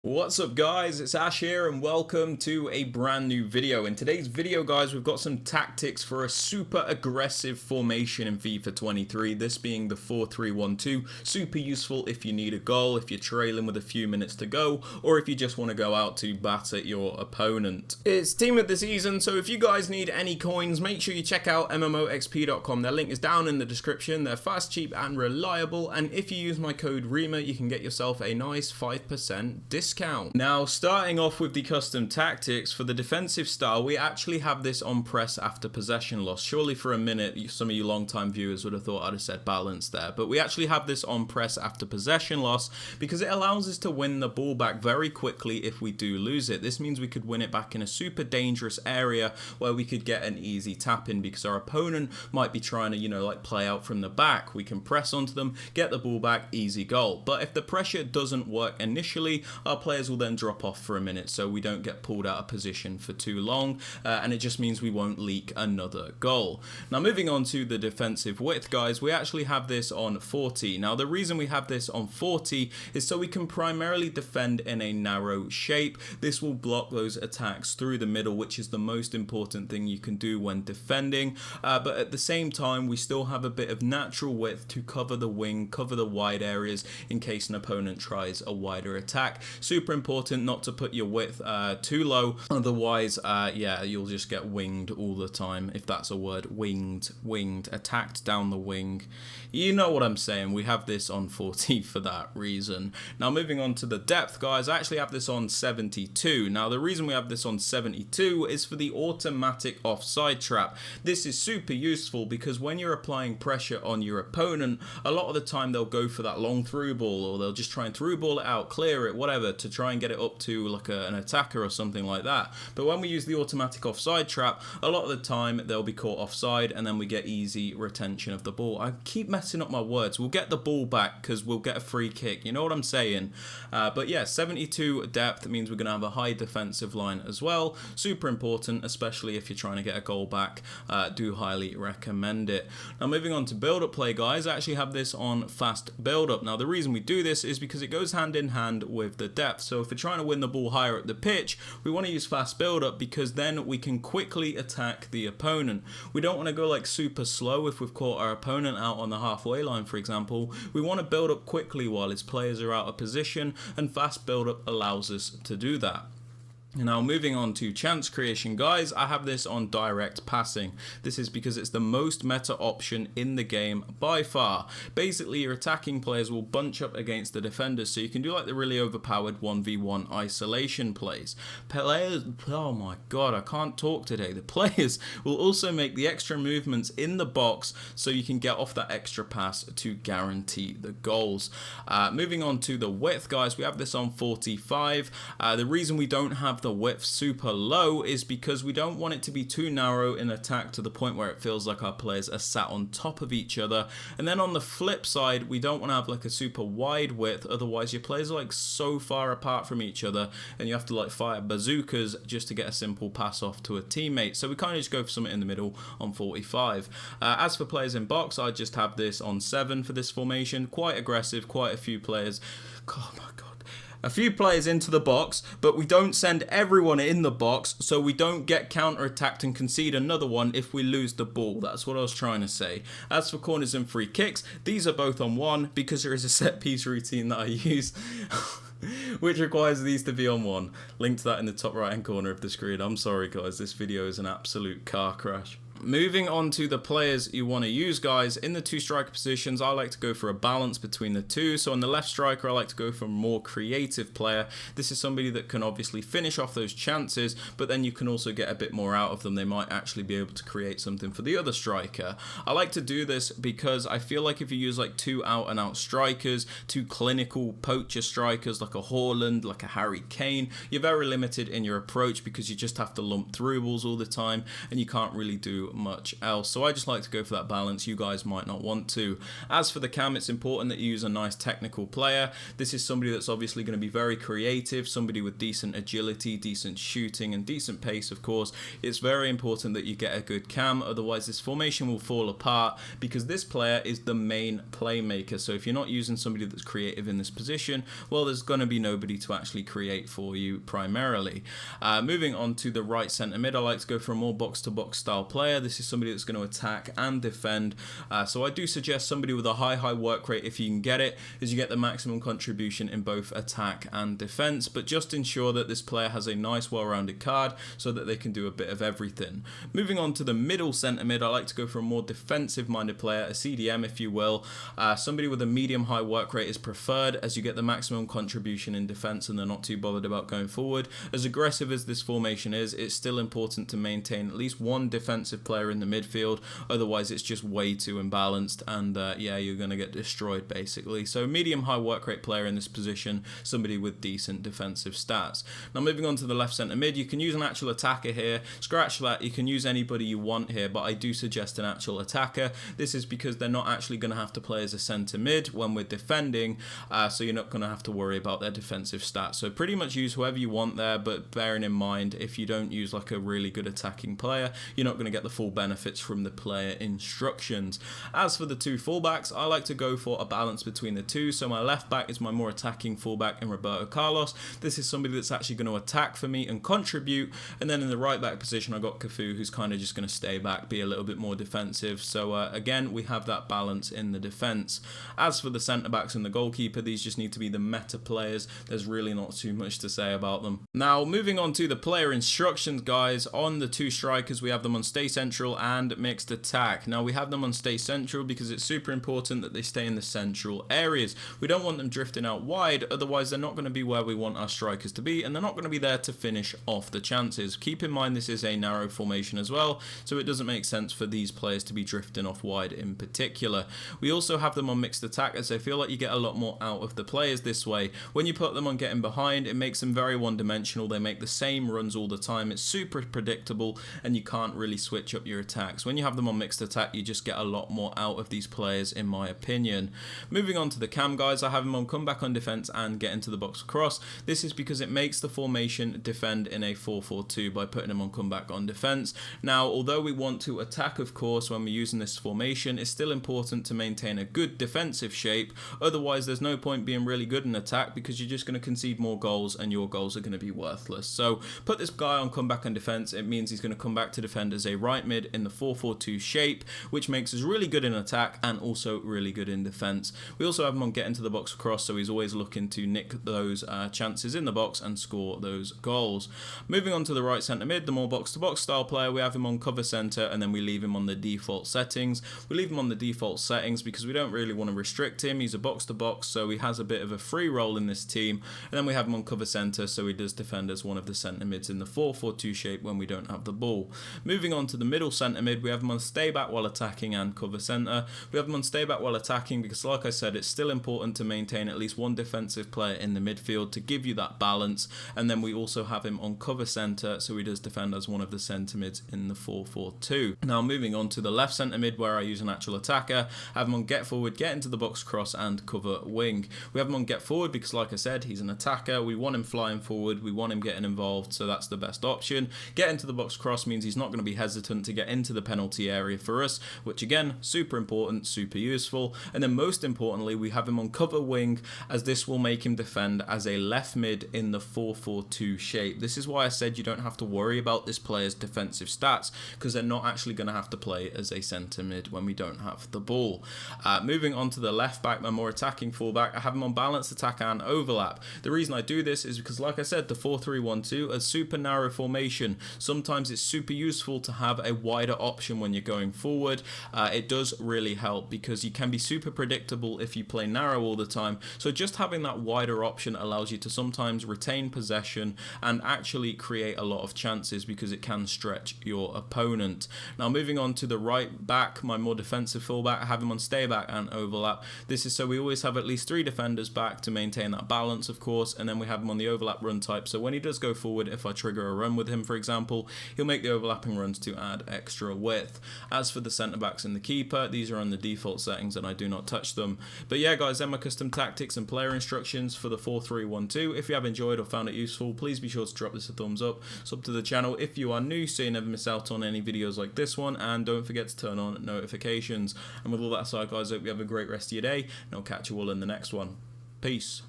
What's up guys, it's Ash here and welcome to a brand new video. In today's video guys, we've got some tactics for a super aggressive formation in FIFA 23, this being the 4-3-1-2, super useful if you need a goal, if you're trailing with a few minutes to go, or if you just want to go out to batter your opponent. It's team of the season, so if you guys need any coins, make sure you check out MMOXP.com, their link is down in the description, they're fast, cheap and reliable, and if you use my code Rema, you can get yourself a nice 5% discount. Now, starting off with the custom tactics, for the defensive style, we actually have this on press after possession loss. Surely for a minute, some of you long-time viewers would have thought I'd have said balance there, but we actually have this on press after possession loss because it allows us to win the ball back very quickly if we do lose it. This means we could win it back in a super dangerous area where we could get an easy tap in because our opponent might be trying to, like play out from the back. We can press onto them, get the ball back, easy goal. But if the pressure doesn't work initially, our players will then drop off for a minute so we don't get pulled out of position for too long, and it just means we won't leak another goal. Now, moving on to the defensive width, guys, we actually have this on 40. Now, the reason we have this on 40 is so we can primarily defend in a narrow shape. This will block those attacks through the middle, which is the most important thing you can do when defending, but at the same time we still have a bit of natural width to cover the wing, cover the wide areas in case an opponent tries a wider attack. Super important not to put your width too low, otherwise yeah, you'll just get winged all the time, if that's a word. Winged, attacked down the wing, you know what I'm saying. We have this on 40 for that reason. Now, moving on to the depth, guys, I actually have this on 72. Now, the reason we have this on 72 is for the automatic offside trap. This is super useful because when you're applying pressure on your opponent, a lot of the time they'll go for that long through ball, or they'll just try and through ball it out, clear it, whatever, to try and get it up to like an attacker or something like that. But when we use the automatic offside trap, a lot of the time they'll be caught offside and then we get easy retention of the ball. I keep messing up my words. We'll get the ball back because we'll get a free kick, you know what I'm saying? But yeah, 72 depth means we're going to have a high defensive line as well. Super important, especially if you're trying to get a goal back. Do highly recommend it. Now, moving on to build-up play, guys, I actually have this on fast build-up. Now, the reason we do this is because it goes hand in hand with the depth. So if we're trying to win the ball higher up the pitch, we want to use fast build-up because then we can quickly attack the opponent. We don't want to go like super slow if we've caught our opponent out on the halfway line, for example. We want to build up quickly while his players are out of position, and fast build-up allows us to do that. Now, moving on to chance creation, guys, I have this on direct passing. This is because it's the most meta option in the game by far. Basically, your attacking players will bunch up against the defenders, so you can do like the really overpowered 1v1 isolation plays. Players, oh my god, I can't talk today. The players will also make the extra movements in the box so you can get off that extra pass to guarantee the goals. Moving on to the width, guys, we have this on 45. The reason we don't have the width super low is because we don't want it to be too narrow in attack to the point where it feels like our players are sat on top of each other. And then on the flip side, we don't want to have like a super wide width, otherwise your players are like so far apart from each other and you have to like fire bazookas just to get a simple pass off to a teammate. So we kind of just go for something in the middle on 45. As for players in box, I just have this on 7 for this formation. Quite aggressive, quite a few players. Oh my god. A few players into the box, but we don't send everyone in the box so we don't get counter-attacked and concede another one if we lose the ball. That's what I was trying to say. As for corners and free kicks, these are both on 1 because there is a set piece routine that I use which requires these to be on 1. Link to that in the top right hand corner of the screen. I'm sorry guys, this video is an absolute car crash. Moving on to the players you want to use, guys, in the 2 striker positions, I like to go for a balance between the 2. So on the left striker, I like to go for a more creative player. This is somebody that can obviously finish off those chances, but then you can also get a bit more out of them. They might actually be able to create something for the other striker. I like to do this because I feel like if you use like 2 out-and-out strikers, 2 clinical poacher strikers like a Haaland, like a Harry Kane, you're very limited in your approach because you just have to lump through balls all the time and you can't really do so much else. So I just like to go for that balance. You guys might not want to. As for the cam, it's important that you use a nice technical player. This is somebody that's obviously going to be very creative, somebody with decent agility, decent shooting, and decent pace, of course. It's very important that you get a good cam, otherwise this formation will fall apart, because this player is the main playmaker. So if you're not using somebody that's creative in this position, well, there's going to be nobody to actually create for you primarily. Moving on to the right centre mid, I like to go for a more box-to-box style player. This is somebody that's going to attack and defend. So I do suggest somebody with a high work rate, if you can get it, as you get the maximum contribution in both attack and defense. But just ensure that this player has a nice, well-rounded card so that they can do a bit of everything. Moving on to the middle centre mid, I like to go for a more defensive-minded player, a CDM, if you will. Somebody with a medium-high work rate is preferred, as you get the maximum contribution in defense and they're not too bothered about going forward. As aggressive as this formation is, it's still important to maintain at least one defensive player in the midfield, otherwise it's just way too imbalanced, and yeah, you're going to get destroyed basically. So medium high work rate player in this position, somebody with decent defensive stats. Now moving on to the left centre mid, you can use an actual attacker here. Scratch that, you can use anybody you want here, but I do suggest an actual attacker. This is because they're not actually going to have to play as a centre mid when we're defending, so you're not going to have to worry about their defensive stats. So pretty much use whoever you want there, but bearing in mind, if you don't use like a really good attacking player, you're not going to get the full benefits from the player instructions. As for the two fullbacks, I like to go for a balance between the two. So my left back is my more attacking fullback in Roberto Carlos. This is somebody that's actually going to attack for me and contribute. And then in the right back position, I got Cafu, who's kind of just going to stay back, be a little bit more defensive. So again, we have that balance in the defense. As for the centre backs and the goalkeeper, these just need to be the meta players. There's really not too much to say about them. Now moving on to the player instructions, guys. On the two strikers, we have them on stay central and mixed attack. Now we have them on stay central because it's super important that they stay in the central areas. We don't want them drifting out wide, otherwise they're not going to be where we want our strikers to be, and they're not going to be there to finish off the chances. Keep in mind this is a narrow formation as well, so it doesn't make sense for these players to be drifting off wide in particular. We also have them on mixed attack, as I feel like you get a lot more out of the players this way. When you put them on getting behind, it makes them very one-dimensional. They make the same runs all the time. It's super predictable, and you can't really switch up your attacks. When you have them on mixed attack, you just get a lot more out of these players, in my opinion. Moving on to the cam, guys, I have them on comeback on defense and get into the box cross. This is because it makes the formation defend in a 4-4-2 by putting them on comeback on defense. Now, although we want to attack, of course, when we're using this formation, it's still important to maintain a good defensive shape. Otherwise, there's no point being really good in attack, because you're just going to concede more goals and your goals are going to be worthless. So put this guy on comeback on defense. It means he's going to come back to defend as a right mid in the 4-4-2 shape, which makes us really good in attack and also really good in defense. We also have him on get into the box cross, so he's always looking to nick those chances in the box and score those goals. Moving on to the right centre mid, the more box-to-box style player, we have him on cover centre, and then we leave him on the default settings. We leave him on the default settings because we don't really want to restrict him. He's a box-to-box, so he has a bit of a free role in this team. And then we have him on cover centre, so he does defend as one of the centre mids in the 4-4-2 shape when we don't have the ball. Moving on to the middle centre mid, we have him on stay back while attacking and cover centre. We have him on stay back while attacking because, like I said, it's still important to maintain at least one defensive player in the midfield to give you that balance. And then we also have him on cover centre, so he does defend as one of the centre mids in the 4-4-2. Now moving on to the left centre mid, where I use an actual attacker, I have him on get forward, get into the box cross and cover wing. We have him on get forward because, like I said, he's an attacker. We want him flying forward, we want him getting involved, so that's the best option. Get into the box cross means he's not going to be hesitant to get into the penalty area for us, which again, super important, super useful. And then most importantly, we have him on cover wing, as this will make him defend as a left mid in the 4-4-2 shape. This is why I said you don't have to worry about this player's defensive stats, because they're not actually going to have to play as a centre mid when we don't have the ball. Moving on to the left back, my more attacking fullback, I have him on balanced attack and overlap. The reason I do this is because, like I said, the 4-3-1-2, a super narrow formation. Sometimes it's super useful to have a wider option when you're going forward. It does really help because you can be super predictable if you play narrow all the time. So just having that wider option allows you to sometimes retain possession and actually create a lot of chances because it can stretch your opponent. Now moving on to the right back, my more defensive fullback, I have him on stay back and overlap. This is so we always have at least 3 defenders back to maintain that balance, of course, and then we have him on the overlap run type. So when he does go forward, if I trigger a run with him, for example, he'll make the overlapping runs to add add extra width. As for the centre backs and the keeper, these are on the default settings and I do not touch them. But yeah guys, they're my custom tactics and player instructions for the 4-3-1-2. If you have enjoyed or found it useful, please be sure to drop this a thumbs up, sub to the channel if you are new so you never miss out on any videos like this one, and don't forget to turn on notifications. And with all that aside guys, I hope you have a great rest of your day, and I'll catch you all in the next one. Peace.